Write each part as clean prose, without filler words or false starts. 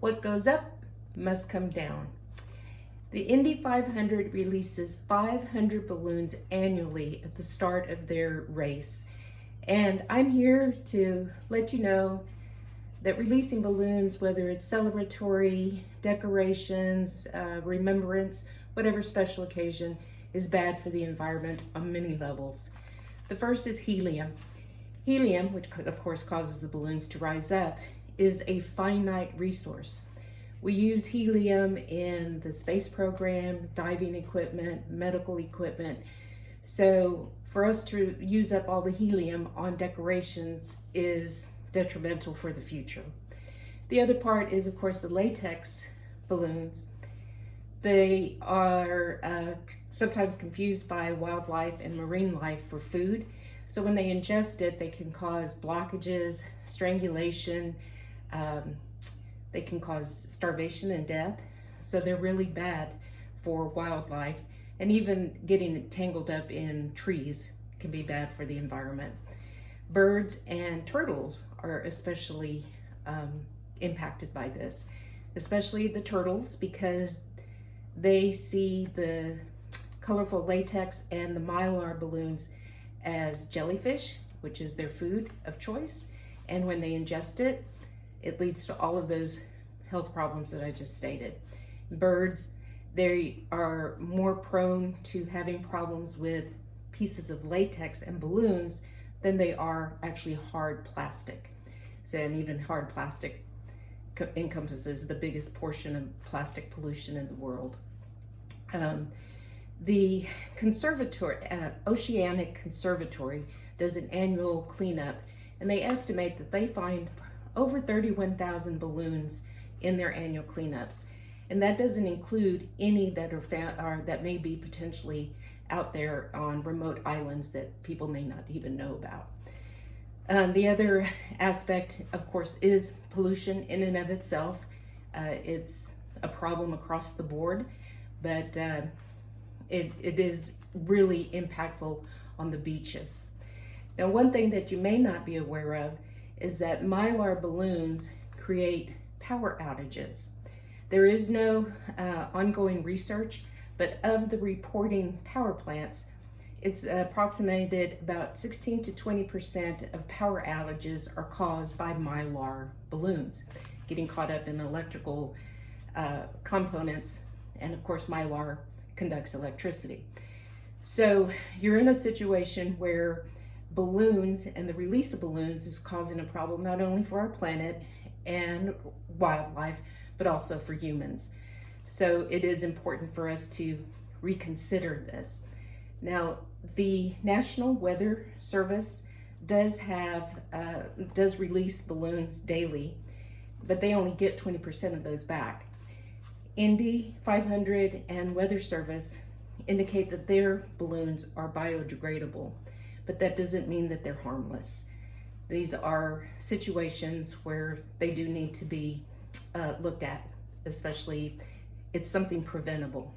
What goes up must come down. The Indy 500 releases 500 balloons annually at the start of their race. And I'm here to let you know that releasing balloons, whether it's celebratory, decorations, remembrance, whatever special occasion, is bad for the environment on many levels. The first is helium. Helium, which of course causes the balloons to rise up, is a finite resource. We use helium in the space program, diving equipment, medical equipment. So for us to use up all the helium on decorations is detrimental for the future. The other part is, of course, the latex balloons. They are sometimes confused by wildlife and marine life for food. So when they ingest it, they can cause blockages, strangulation, they can cause starvation and death. So they're really bad for wildlife, and even getting tangled up in trees can be bad for the environment. Birds and turtles are especially impacted by this, especially the turtles, because they see the colorful latex and the mylar balloons as jellyfish, which is their food of choice. And when they ingest it, it leads to all of those health problems that I just stated. Birds, they are more prone to having problems with pieces of latex and balloons than they are actually hard plastic. So, and even hard plastic encompasses the biggest portion of plastic pollution in the world. The Oceanic Conservatory does an annual cleanup, and they estimate that they find over 31,000 balloons in their annual cleanups. And that doesn't include any that are found or that may be potentially out there on remote islands that people may not even know about. The other aspect, of course, is pollution in and of itself. It's a problem across the board, but it is really impactful on the beaches. Now, one thing that you may not be aware of is that mylar balloons create power outages. There is no ongoing research, but of the reporting power plants, it's approximated about 16 to 20% of power outages are caused by mylar balloons, getting caught up in electrical components, and of course mylar conducts electricity. So you're in a situation where balloons and the release of balloons is causing a problem not only for our planet and wildlife, but also for humans. So it is important for us to reconsider this. Now, the National Weather Service does release balloons daily, but they only get 20% of those back. Indy 500 and Weather Service indicate that their balloons are biodegradable, but that doesn't mean that they're harmless. These are situations where they do need to be looked at, especially it's something preventable.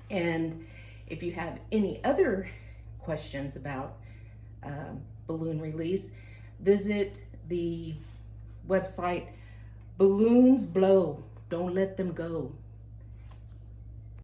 And if you have any other questions about balloon release, visit the website Balloons Blow, Don't Let Them Go.